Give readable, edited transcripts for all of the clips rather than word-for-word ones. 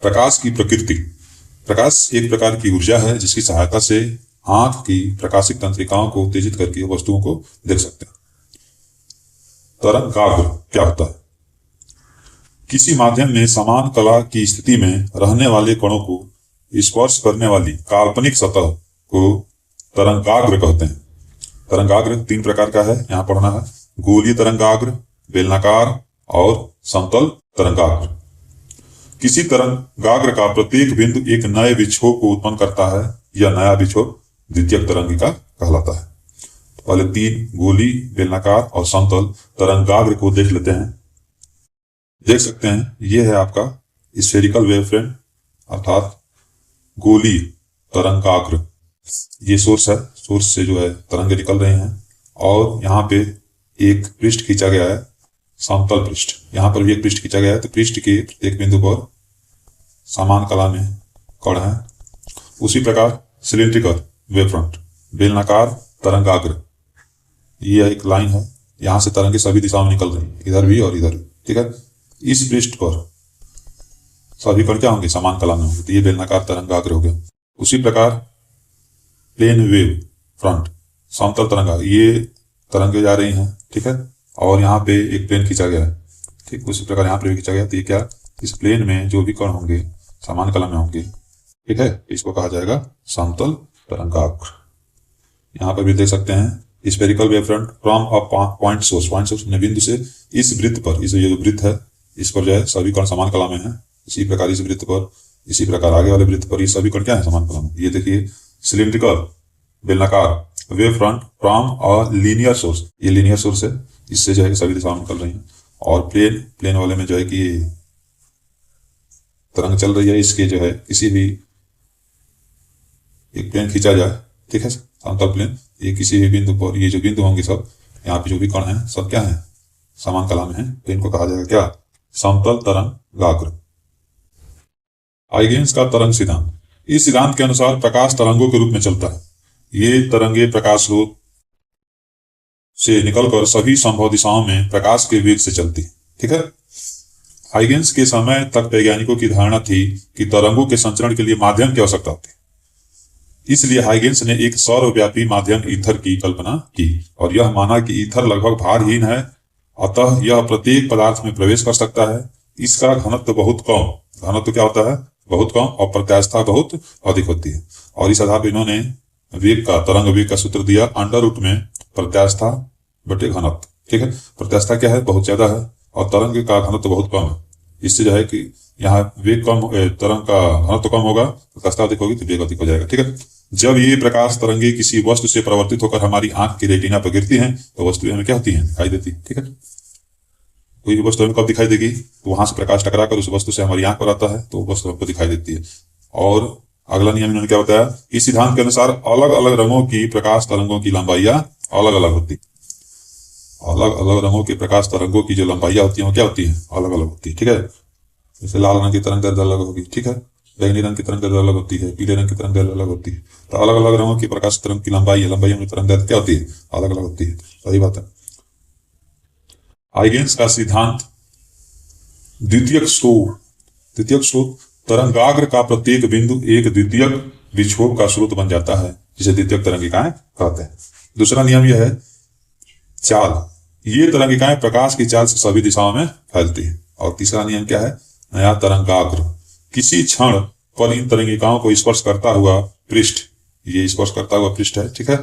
प्रकाश की प्रकृति। प्रकाश एक प्रकार की ऊर्जा है जिसकी सहायता से आंख की प्रकाशिक तंत्रिकाओं को उत्तेजित करके वस्तुओं को देख सकते हैं। तरंगाग्र क्या होता है? किसी माध्यम में समान कला की स्थिति में रहने वाले कणों को स्पर्श करने वाली काल्पनिक सतह को तरंगाग्र कहते हैं। तरंगाग्र 3 प्रकार का है, यहां पढ़ना है। गोलीय तरंगाग्र, बेलनाकार और समतल तरंगाग्र। किसी तरंगाग्र का प्रत्येक बिंदु एक नए विक्षोभ को उत्पन्न करता है। यह नया विक्षोभ द्वितीयक तरंगिका कहलाता है। तो पहले 3 गोली, बेलनाकार और समतल तरंगाग्र को देख लेते हैं। देख सकते हैं यह है आपका स्फेरिकल वेवफ्रंट अर्थात गोली तरंगाग्र। ये सोर्स है, सोर्स से जो है तरंगे निकल रहे हैं और यहाँ पे एक पृष्ठ खींचा गया है, समतल पृष्ठ। यहाँ पर भी एक पृष्ठ खींचा गया है, तो पृष्ठ के एक बिंदु पर समान कला में कण है। उसी प्रकार सिलिंड्रिकल वेवफ्रंट, बेलनाकार तरंगाग्र, ये एक लाइन है, यहाँ से तरंगे सभी दिशाओं में निकल रही है, इधर भी और इधर भी, ठीक है। इस पृष्ठ पर सभी कण क्या होंगे? समान कला में होंगे, तो ये बेलनाकार तरंगाग्र हो गया। उसी प्रकार प्लेन वेव फ्रंट, समतल तरंगा, ये तरंगे जा रही हैं, ठीक है, और यहाँ पे एक प्लेन खींचा गया है, ठीक। उसी प्रकार यहाँ पे भी खींचा गया, तो ये क्या, इस प्लेन में जो भी कण होंगे समान कला में होंगे, ठीक है, इसको कहा जाएगा समतल तरंगाग्र। यहाँ पर भी देख सकते हैं spherical wave front from a point source, point source बिंदु से इस वृत्त पर, इस ये जो वृत्त है इस पर जो है सभी कण समान कला में है। इसी प्रकार इस वृत्त पर, इसी प्रकार आगे वाले वृत्त पर ये सभी कण क्या है? समान कला में। ये देखिए सिलिंड्रिकल बेलनाकार wave front from a linear source, ये लीनियर सोर्स है, इससे जो है सभी दिशाओं में निकल रही है। और प्लेन वाले में जो है कि तरंग चल रही है, इसके जो है किसी भी एक प्लेन खींचा जाए, ठीक है, समतल प्लेन, ये किसी भी बिंदु पर, ये जो बिंदु होंगे सब, यहाँ पे जो भी कण है सब क्या है? समान कला में है, तो इनको कहा जाएगा क्या? समतल तरंगाग्र। हाइगेंस का तरंग सिद्धांत। इस सिद्धांत के अनुसार प्रकाश तरंगों के रूप में चलता है। ये तरंगे प्रकाश स्रोत से निकलकर सभी संभव दिशाओं में प्रकाश के वेग से चलती है, ठीक है। हाइगेंस के समय तक वैज्ञानिकों की धारणा थी कि तरंगों के संचरण के लिए माध्यम की आवश्यकता होती है। इसलिए हाइगेंस ने एक सर्वव्यापी माध्यम ईथर की कल्पना की और यह माना कि ईथर लगभग भारहीन है, अतः यह प्रत्येक पदार्थ में प्रवेश कर सकता है। इसका घनत्व बहुत कम, घनत्व क्या होता है? बहुत कम, और प्रत्यास्थता बहुत अधिक होती है। और इस आधार पर इन्होंने वेग का, तरंग वेग का सूत्र दिया अंडर रूट में प्रत्यास्थता बटे घनत्व, ठीक है। प्रत्यास्थता क्या है? बहुत ज्यादा है, और तरंग का घनत्व बहुत कम है। इससे जो है कि यहाँ वेग कम, तरंग का घनत्व कम होगा, प्रत्यास्थता अधिक होगी तो वेग अधिक हो जाएगा, ठीक है। जब ये प्रकाश तरंगे किसी वस्तु से परिवर्तित होकर हमारी आंख की रेटिना पर गिरती हैं तो वस्तु हमें क्या होती है? दिखाई देती है, ठीक है। कोई भी वस्तु हमें कब दिखाई देगी? तो वहां से प्रकाश टकराकर उस वस्तु से हमारी आंख पर आता है तो वस्तु हमको दिखाई देती है। और अगला नियम इन्होंने क्या बताया? इस सिद्धांत के अनुसार अलग अलग रंगों की प्रकाश तरंगों की लंबाइयां अलग अलग होती, अलग अलग रंगों के प्रकाश तरंगों की जो लंबाइयां होती है वो क्या होती है? अलग अलग होती है, ठीक है। जैसे लाल रंग की तरंग दैर्ध्य अलग होगी, ठीक है, बैंगनी रंग की तरंग दैर्ध्य अलग होती है, पीले रंग की तरंग दैर्ध्य अलग होती है। तो अलग अलग रंगों की प्रकाश तरंग की लंबाई में तरंग दैर्ध्य क्या होती है? अलग अलग होती है, सही बात है। हाइगेंस का सिद्धांत। द्वितीयक स्रोत तरंगाग्र का प्रत्येक बिंदु एक द्वितीयक विक्षोभ का स्रोत बन जाता है, जिसे द्वितीयक तरंगिकाएं कहते हैं। दूसरा नियम यह है चाल, ये तरंगिकाएं प्रकाश की चाल से सभी दिशाओं में फैलती है। और तीसरा नियम क्या है? नया तरंगाग्र। किसी क्षण पर इन तरंगिकाओं को स्पर्श करता हुआ पृष्ठ, ये स्पर्श करता हुआ पृष्ठ है, ठीक है,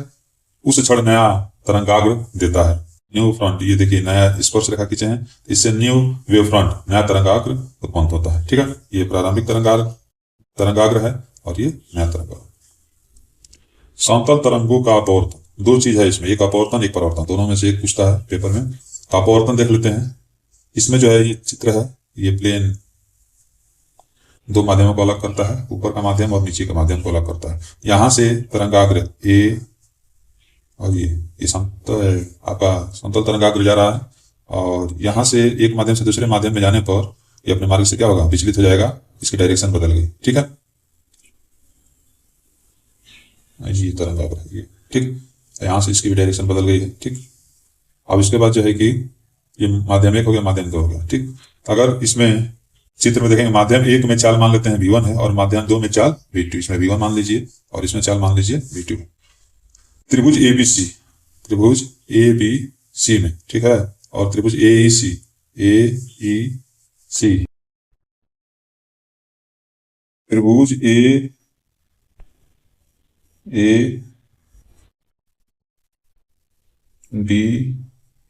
उस क्षण नया तरंगाग्र देता है, न्यू फ्रंट। ये देखिए नया स्पर्श रेखा खींचे हैं, इससे न्यू वेव फ्रंट, नया तरंगाग्र उत्पन्न होता है, ठीक है। ये प्रारंभिक तरंगाग्र है और ये नया तरंगाग्र। समतल तरंगों का अपवर्तन। 2 चीज है इसमें, एक अपवर्तन एक परावर्तन, दोनों में से एक पूछता है पेपर में। अपवर्तन देख लेते हैं। इसमें जो है ये चित्र है, ये प्लेन 2 माध्यमों को अलग करता है, ऊपर का माध्यम और नीचे का माध्यम को अलग करता है। यहां से तरंगाग्र ए और ये समतल तरंगाग्र जा रहा है, और यहां से एक माध्यम से दूसरे माध्यम में जाने पर ये अपने मार्ग से क्या होगा? विचलित हो जाएगा, इसकी डायरेक्शन बदल गई, ठीक है। ये तरंगाग्र है, ठीक, यहां से इसकी भी डायरेक्शन बदल गई है, ठीक। अब इसके बाद जो है कि ये माध्यम 1 हो गया, माध्यम 2 हो गया, ठीक। अगर इसमें चित्र में देखेंगे माध्यम 1 में चाल मान लेते हैं v1 है और माध्यम 2 में चाल v2, इसमें v1 मान लीजिए और इसमें चाल मान लीजिए v2। त्रिभुज ABC, त्रिभुज ABC में, ठीक है, और त्रिभुज AEC, त्रिभुज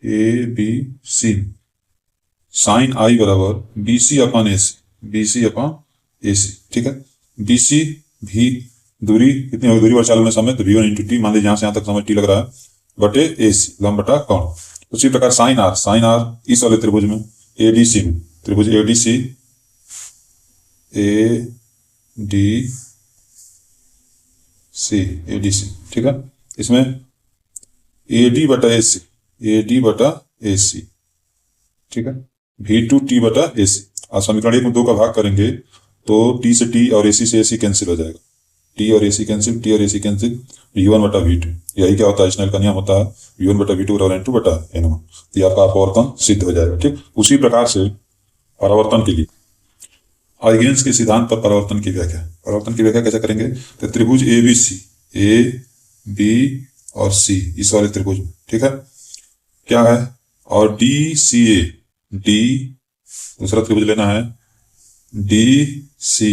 ABC साइन आई बराबर BC अपन AC, ठीक है। BC भी दूरी कितनी होगी, दूरी और चाल होने समय, तो v1 इंटू टी, मान लीजिए यहां से यहां तक समय टी लग रहा है, बटे AC लंब बटा कोण। उसी प्रकार साइन आर इस वाले त्रिभुज में ADC में, त्रिभुज ADC ठीक है, इसमें AD बटा AC, ठीक है, V2T बटा AC। और समीकरण 1 में 2 का भाग करेंगे तो T से T और AC से AC कैंसिल हो जाएगा, T और AC कैंसिल, V1 बटा V2, यही क्या होता है, स्नेल का नियम होता है, V1 बटा V2 बराबर N2 बटा N1, ये आपका अपवर्तन सिद्ध हो जाएगा, ठीक। उसी प्रकार से परावर्तन के लिए हाइगेन्स के सिद्धांत पर परावर्तन की व्याख्या कैसे करेंगे, तो त्रिभुज ABC, A B और C इस वाले त्रिभुज में, ठीक है, क्या है, और DCA, D दूसरा त्रिभुज लेना है, DCA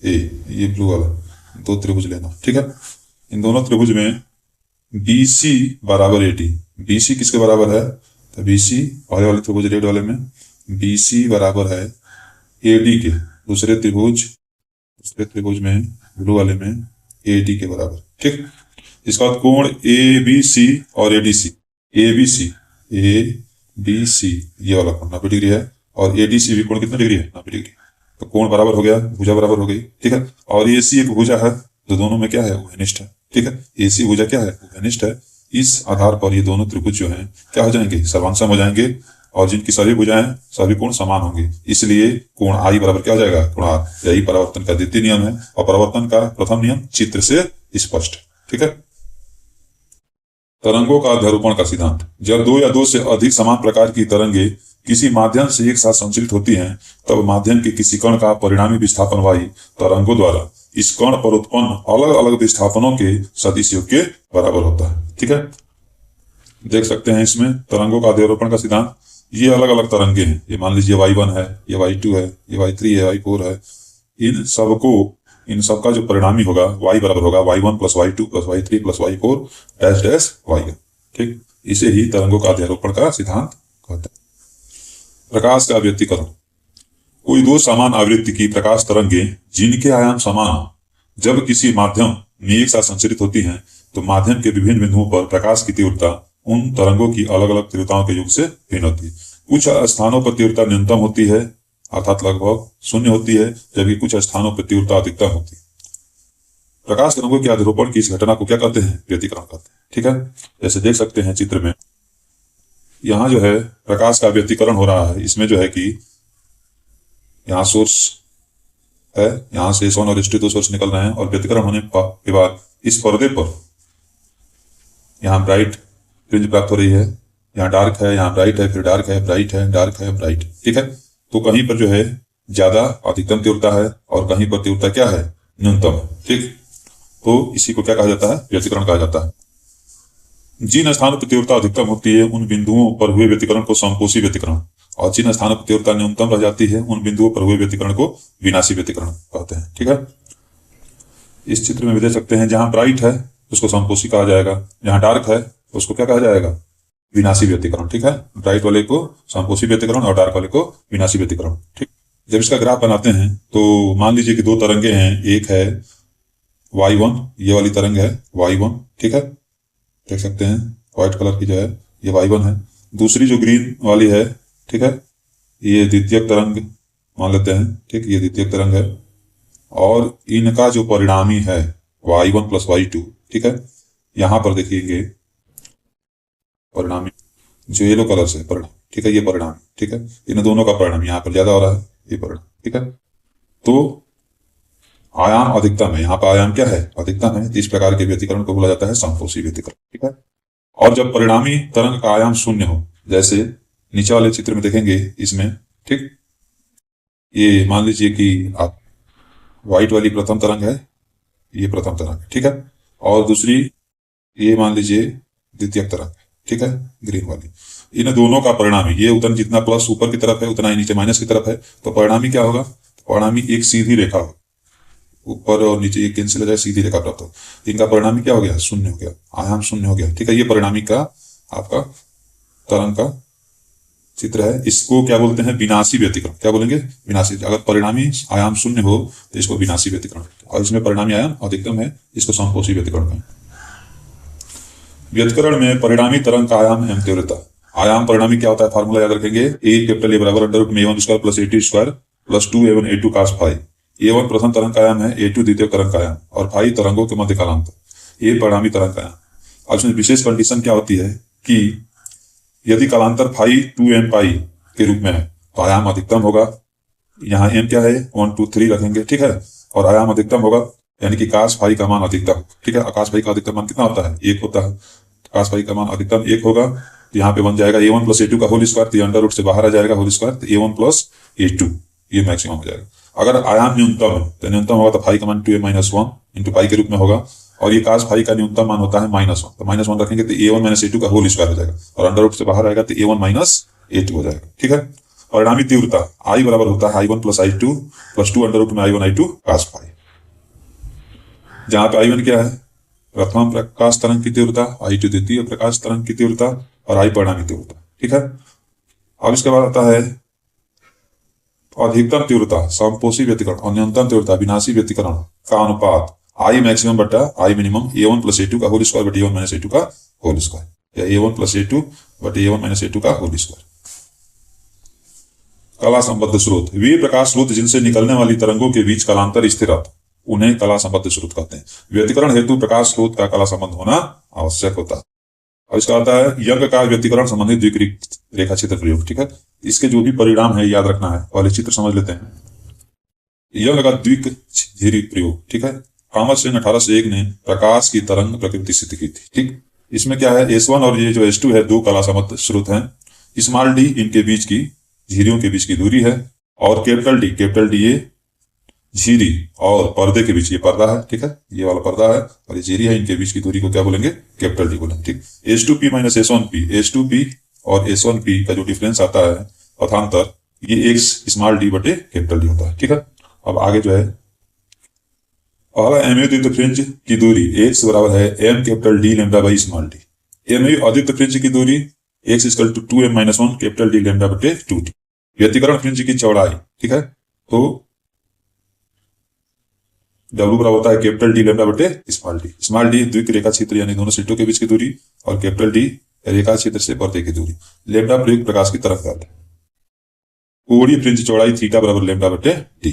ये ब्लू वाला, 2 त्रिभुज लेना, ठीक है। इन दोनों त्रिभुज में BC बराबर AD, BC किसके बराबर है, तो BC वाले त्रिभुज रेड वाले में BC बराबर है AD के, दूसरे त्रिभुज में ब्लू वाले में AD के बराबर, ठीक। इसका बाद कोण ABC और ADC, ABC ये वाला कोण 90 डिग्री है और ADC भी कोण कितना डिग्री है, 90 डिग्री, तो कोण बराबर हो गया, भुजा बराबर हो गई, ठीक है। और AC एक भुजा है, तो दोनों में क्या है, उभयनिष्ठ है, ठीक है, AC भुजा क्या है, उभयनिष्ठ है। इस आधार पर ये दोनों त्रिभुज जो हैं क्या हो जाएंगे, सर्वांसम हो जाएंगे, और जिनकी सभी भुजाएं सभी कोण समान होंगे, इसलिए कोण I बराबर क्या हो जाएगा, कोण R। यही परावर्तन का द्वितीय नियम है, और परावर्तन का प्रथम नियम चित्र से स्पष्ट है, ठीक है। तरंगों का अध्यारोपण का सिद्धांत, जब 2 या 2 से अधिक समान प्रकार की तरंगे किसी माध्यम से एक साथ संचरित होती हैं, तब माध्यम के किसी कण का परिणामी विस्थापन y तरंगों द्वारा इस कण पर उत्पन्न अलग अलग विस्थापनों के सदिश योग के बराबर होता है, ठीक है। देख सकते हैं इसमें तरंगों का अध्यारोपण का सिद्धांत, ये अलग अलग तरंगे हैं, ये मान लीजिए y1 है, ये y2 है, ये y3 है, y4 है, इन सबका जो परिणामी होगा y बराबर होगा y1 plus y2 plus y3 plus y4 dash dash y, ठीक। इसे ही तरंगों का अध्यारोपण का सिद्धांत कहते हैं। प्रकाश का व्यतिकरण, कोई 2 समान आवृत्ति की प्रकाश तरंगे जिनके आयाम समान हो, जब किसी माध्यम में एक साथ संचरित होती हैं, तो माध्यम के विभिन्न बिंदुओं पर प्रकाश की तीव्रता उन तरंगों की अलग अलग तीव्रताओं के योग से भिन्न होती है। कुछ स्थानों पर तीव्रता न्यूनतम होती है, अर्थात लगभग 0 होती है, जबकि कुछ स्थानों पर तीव्रता अधिकतम होती है। प्रकाश तरंगों के अध्यारोपण की इस घटना को क्या कहते हैं, व्यतिकरण कहते हैं, ठीक है। जैसे देख सकते हैं चित्र में, यहाँ जो है प्रकाश का व्यतिकरण हो रहा है, इसमें जो है कि यहाँ सोर्स है, यहाँ से S1 और S2 2 सोर्स निकल रहे हैं, और व्यतिकरण होने के बाद इस पर्दे पर यहाँ ब्राइट फ्रिंज प्राप्त हो रही है, यहाँ डार्क है, यहाँ ब्राइट है, फिर डार्क है, ब्राइट है, डार्क है, ब्राइट, ठीक है। तो कहीं पर जो है ज्यादा अधिकतम तीव्रता है और कहीं पर तीव्रता क्या है, न्यूनतम है, ठीक। तो इसी को क्या कहा जाता है, व्यतिकरण कहा जाता है। जिन स्थानों पर तीव्रता अधिकतम होती है उन बिंदुओं पर हुए व्यतिकरण को समकोशी व्यतिकरण, और जिन स्थानों पर तीव्रता न्यूनतम रह जाती है उन बिंदुओं पर हुए व्यतिकरण को विनाशी व्यतिकरण कहते हैं, ठीक है। इस चित्र में भी देख सकते हैं, जहां ब्राइट है उसको समकोशी कहा जाएगा, जहां डार्क है उसको क्या कहा जाएगा, विनाशी व्यतिकरण, ठीक है। ब्राइट वाले को समकोशी व्यतिकरण और डार्क वाले को विनाशी व्यतिकरण, ठीक। जब इसका ग्राफ बनाते हैं तो मान लीजिए कि 2 तरंगे हैं, एक है y1, ये वाली तरंग है y1, ठीक है, देख सकते हैं व्हाइट कलर की जो है ये y1 है। दूसरी जो ग्रीन वाली है, ठीक है, ये द्वितीयक तरंग मान लेते हैं, ठीक, ये द्वितीयक तरंग है, और इनका जो परिणामी है y1 प्लस y2, ठीक है। यहां पर देखिएंगे परिणामी जो येलो कलर से परिणाम, ठीक है, ये परिणाम, ठीक है, इन दोनों का परिणाम यहाँ पर ज्यादा हो रहा है, ये परिणाम, ठीक है। तो आयाम अधिकतम है, यहाँ पर आयाम क्या है, अधिकतम है, इस प्रकार के व्यतिकरण को बोला जाता है समकोशी व्यतिकरण, ठीक है। और जब परिणामी तरंग का आयाम 0 हो, जैसे नीचे वाले चित्र में देखेंगे इसमें, ठीक, ये मान लीजिए कि आप व्हाइट वाली प्रथम तरंग है, ये प्रथम तरंग है, ठीक है। और दूसरी ये मान लीजिए द्वितीयक तरंग है, ठीक है, ग्रीन वाली। इन दोनों का परिणामी, ये उतना जितना प्लस ऊपर की तरफ है उतना ही नीचे माइनस की तरफ है, तो परिणामी क्या होगा? परिणामी एक सीधी रेखा होगा, ऊपर और नीचे ये कैंसिल हो जाए, सीधी रेखा प्राप्त हो। इनका परिणामी क्या हो गया? शून्य हो गया, आयाम शून्य हो गया, ठीक है। ये परिणामी का आपका तरंग का चित्र है। इसको क्या बोलते हैं? विनाशी व्यतिकरण। क्या बोलेंगे? विनाशी। अगर परिणामी आयाम शून्य हो तो इसको विनाशी व्यतिकरण, और इसमें परिणामी आयाम अधिकतम है, इसको समपोषी व्यतिकरण कहें। व्यतिकरण में परिणामी तरंग का आयाम एवं तीव्रता। आयाम परिणामी क्या होता है? फार्मूला याद रखेंगे, ए कैपिटल ए बराबर अंडर रूट में a1 square plus a2 square plus 2a1 a2 cos phi. a1 प्रथम तरंग का आयाम है, a2 द्वितीय तरंग का आयाम, और फाई तरंगों के मध्य कालांतर। ये परिणामी तरंग का आयाम। अब इसमें विशेष कंडीशन क्या होती है कि यदि कालांतर फाई 2n पाई के रूप में है तो आयाम अधिकतम होगा। यहाँ m क्या है? 1 2 3 रखेंगे, ठीक है। और आयाम अधिकतम होगा, यानी कि कास फाई का मान अधिकतम, ठीक है। आकाश फाई का अधिकतम मान कितना होता है? 1 होता है। कास फाई का मान अधिकतम 1 होगा, तो यहाँ पे बन जाएगा a1 प्लस a2 का होल स्क्वायर, तो अंडर रूट से बाहर आ जाएगा होल स्क्वायर, तो a1 प्लस a2 ये मैक्सिमम हो जाएगा। अगर आयाम न्यूनतम है तो न्यूनतम होगा तो फाई का मान 2a माइनस 1 इंटू पाई के रूप में होगा, और ये कास फाई का न्यूनतम मान होता है -1, तो -1 रखेंगे तो a1 माइनस a2 का होल स्क्वायर हो जाएगा, और अंडर रूट से बाहर आएगा तो a1 माइनस a2 हो जाएगा, ठीक है। परिणामी तीव्रता I बराबर होता है i1 plus i2 plus 2 under root में i1 i2 कास फाई। जहां पे i1 क्या है? प्रथम प्रकाश तरंग की तीव्रता, i2 द्वितीय प्रकाश तरंग की तीव्रता, और I परिणामी तीव्रता, ठीक है। अब इसके बाद आता है अधिकतम तीव्रता समपोषी व्यतिकरण और न्यूनतम तीव्रता विनाशी व्यतिकरण का अनुपात I मैक्सिमम बटा I minimum a1 plus a2 का होल स्क्वायर बटे a1 माइनस a2 का होल स्क्वायर, या a1 प्लस a2 बटे a1 माइनस a2 का होल स्क्वायर। कला संबद्ध स्रोत, वे प्रकाश स्रोत जिनसे निकलने वाली तरंगों के बीच कालांतर स्थिर रहता, उन्हें कला संबद्ध स्रोत कहते हैं। व्यतिकरण हेतु प्रकाश स्रोत का कला संबंध होना आवश्यक होता है। अब इसका आता है यंग का व्यतिकरण संबंधित द्विकृत रेखा चित्र प्रयोग, ठीक है। इसके जो भी परिणाम है याद रखना है, पहले चित्र समझ लेते हैं। यंग का द्विक झिरी प्रयोग, ठीक है। थॉमस 1801 ने प्रकाश की तरंग प्रकृति सिद्ध की थी, ठीक। इसमें क्या है? S1 और ये जो S2 है, दो कला संबद्ध स्रोत हैं। स्मॉल डी इनके बीच की झिरियों के बीच की दूरी है, और कैपिटल डी ये झिरी और पर्दे के बीच, ये पर्दा है, ठीक है, ये वाला पर्दा है और ये झिरी है, इनके बीच की दूरी को क्या बोलेंगे? कैपिटल डी बोलेंगे, ठीक। H2P माइनस S1P, H2P और S1P का जो डिफरेंस आता है अथांतर, ये x स्मॉल डी बटे कैपिटल डी होता है, ठीक है। अब आगे जो है पहला MU द्वितीय फ्रिंज की दूरी x बराबर है m capital D lambda by small D. MU अद्वितीय फ्रिंज की दूरी x equal to 2m minus 1 capital D lambda बटे 2t। व्यतिकरण फ्रिंज की चौड़ाई, ठीक है, तो W बराबर होता है कैपिटल डी लैम्डा बटे स्मॉल डी। स्मॉल डी द्विक रेखा क्षेत्र यानी दोनों सीटों के बीच की दूरी, और कैपिटल डी रेखा क्षेत्र से पर्दे की दूरी। लैम्डा प्रयुक्त प्रकाश की तरफ है। कोणीय फ्रिंज चौड़ाई थीटा बराबर लैम्डा बटे डी।